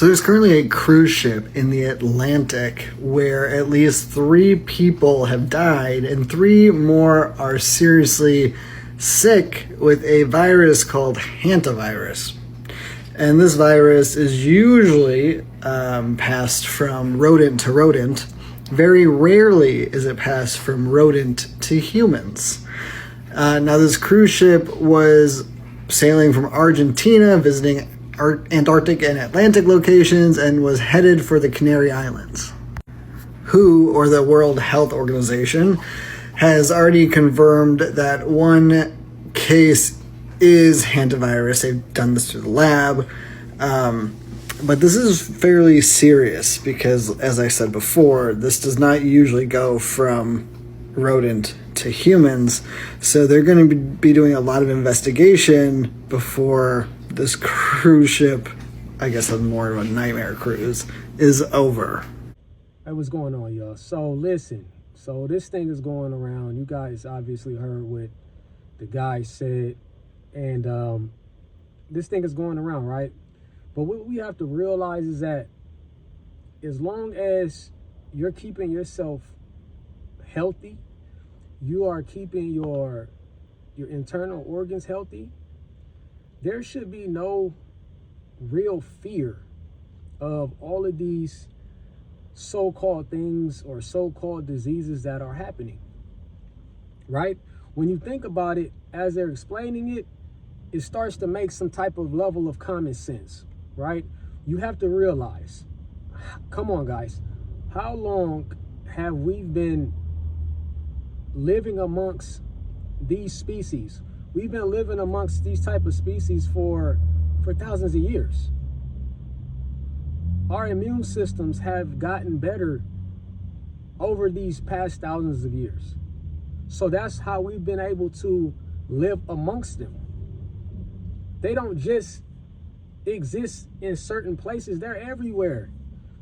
So there's currently a cruise ship in the Atlantic where at least 3 people have died and 3 more are seriously sick with a virus called hantavirus. And this virus is usually passed from rodent to rodent. Very rarely is it passed from rodent to humans. Now this cruise ship was sailing from Argentina, visiting Antarctic and Atlantic locations, and was headed for the Canary Islands. WHO, or the World Health Organization, has already confirmed that 1 case is hantavirus. They've done this through the lab. But this is fairly serious because, as I said before, this does not usually go from rodent to humans. So they're going to be doing a lot of investigation before this cruise ship, I guess I'm more of a nightmare cruise, is over. Hey, what's going on, y'all? So listen, so this thing is going around. You guys obviously heard what the guy said, and this thing is going around, right? But what we have to realize is that as long as you're keeping yourself healthy, you are keeping your internal organs healthy, there should be no real fear of all of these so-called things or so-called diseases that are happening, right? When you think about it, as they're explaining it, it starts to make some type of level of common sense, right? You have to realize, come on guys, how long have we been living amongst these species? We've been living amongst these type of species for thousands of years. Our immune systems have gotten better over these past thousands of years. So that's how we've been able to live amongst them. They don't just exist in certain places, they're everywhere.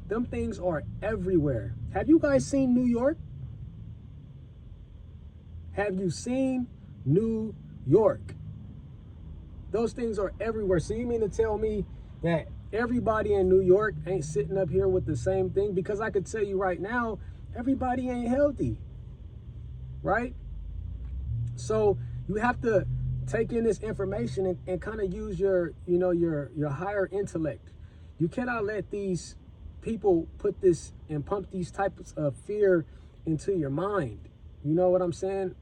Them things are everywhere. Have you guys seen New York? Have you seen New York? Those things are everywhere. So you mean to tell me that everybody in New York ain't sitting up here with the same thing? Because I could tell you right now, everybody ain't healthy, right? So you have to take in this information and kind of use your higher intellect. You cannot let these people put this and pump these types of fear into your mind. You know what I'm saying?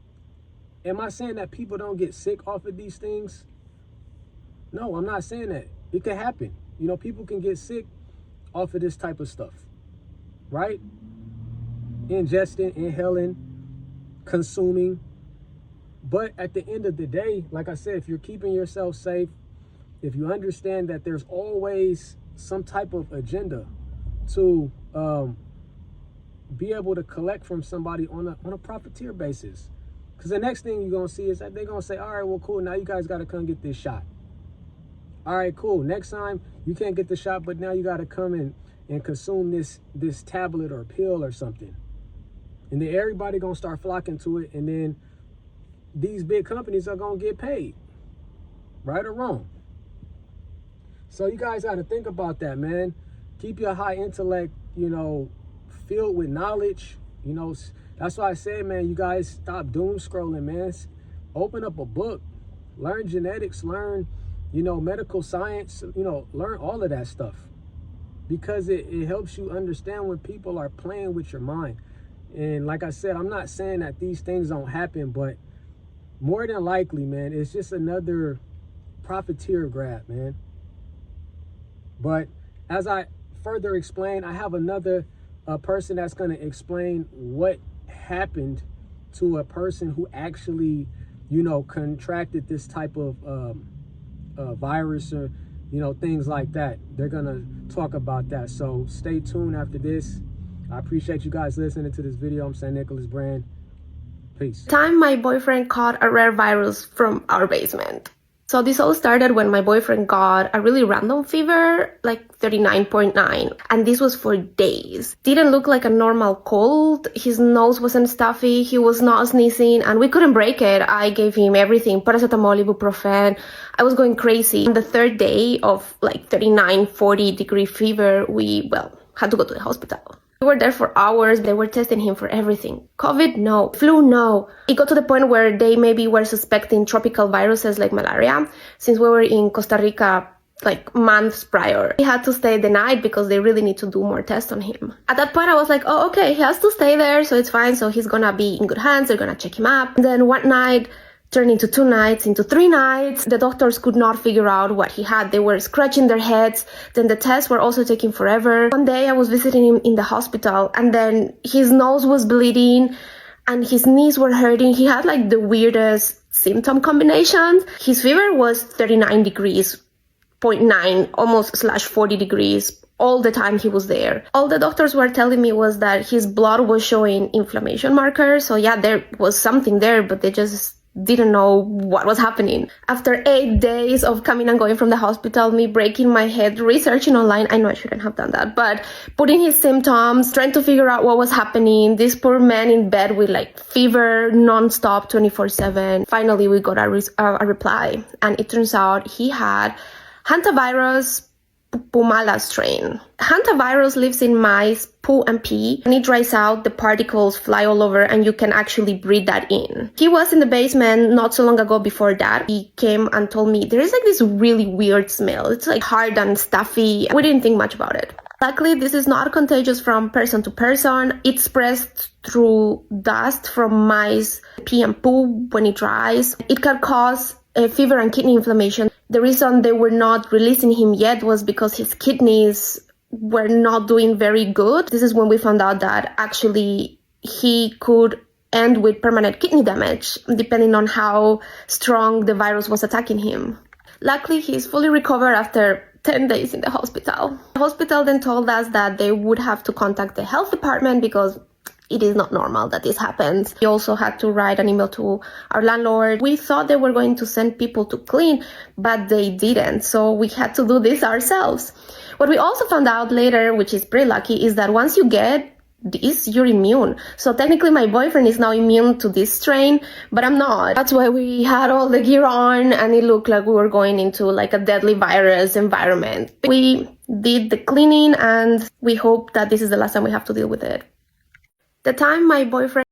Am I saying that people don't get sick off of these things? No, I'm not saying that. It could happen. You know, people can get sick off of this type of stuff, right? Ingesting, inhaling, consuming. But at the end of the day, like I said, if you're keeping yourself safe, if you understand that there's always some type of agenda to be able to collect from somebody on a profiteer basis. Because the next thing you're going to see is that they're going to say, all right, well, cool, now you guys got to come get this shot. All right, cool. Next time you can't get the shot, but now you got to come and consume this tablet or pill or something. And then everybody going to start flocking to it. And then these big companies are going to get paid. Right or wrong? So you guys got to think about that, man. Keep your high intellect, filled with knowledge. That's why I say, man, you guys stop doom scrolling, man. Open up a book, learn genetics, learn, medical science, learn all of that stuff. Because it helps you understand when people are playing with your mind. And like I said, I'm not saying that these things don't happen, but more than likely, man, it's just another profiteer grab, man. But as I further explain, I have another person that's going to explain what happened to a person who actually, contracted this type of virus or, things like that. They're going to talk about that. So stay tuned after this. I appreciate you guys listening to this video. I'm St. Nicholas Brand. Peace. Time my boyfriend caught a rare virus from our basement. So this all started when my boyfriend got a really random fever, like 39.9. And this was for days. Didn't look like a normal cold. His nose wasn't stuffy. He was not sneezing and we couldn't break it. I gave him everything, paracetamol, ibuprofen. I was going crazy. On the third day of like 39, 40 degree fever, we, had to go to the hospital. We were there for hours. They were testing him for everything. COVID, no. Flu, no. It got to the point where they maybe were suspecting tropical viruses like malaria, since we were in Costa Rica like months prior. He had to stay the night because they really need to do more tests on him. At that point, I was like, oh, okay, he has to stay there, so it's fine. So he's gonna be in good hands. They're gonna check him up. And then one night, turned into 2 nights, into 3 nights. The doctors could not figure out what he had. They were scratching their heads. Then the tests were also taking forever. One day I was visiting him in the hospital and then his nose was bleeding and his knees were hurting. He had like the weirdest symptom combinations. His fever was 39 degrees, 0.9, almost /40 degrees. All the time he was there. All the doctors were telling me was that his blood was showing inflammation markers. So yeah, there was something there, but they just didn't know what was happening. After 8 days of coming and going from the hospital, me breaking my head, researching online, I know I shouldn't have done that, but putting his symptoms, trying to figure out what was happening, this poor man in bed with like fever, non-stop, 24/7. Finally, we got a reply, and it turns out he had hantavirus Pumala strain. Hantavirus lives in mice, poo and pee. When it dries out, the particles fly all over and you can actually breathe that in. He was in the basement not so long ago before that. He came and told me there is like this really weird smell. It's like hard and stuffy. We didn't think much about it. Luckily, this is not contagious from person to person. It spreads through dust from mice, pee and poo when it dries. It can cause a fever and kidney inflammation. The reason they were not releasing him yet was because his kidneys were not doing very good. This is when we found out that actually he could end with permanent kidney damage, depending on how strong the virus was attacking him. Luckily, he's fully recovered after 10 days in the hospital. The hospital then told us that they would have to contact the health department because it is not normal that this happens. We also had to write an email to our landlord. We thought they were going to send people to clean, but they didn't. So we had to do this ourselves. What we also found out later, which is pretty lucky, is that once you get this, you're immune. So technically my boyfriend is now immune to this strain, but I'm not. That's why we had all the gear on and it looked like we were going into like a deadly virus environment. We did the cleaning and we hope that this is the last time we have to deal with it. The time my boyfriend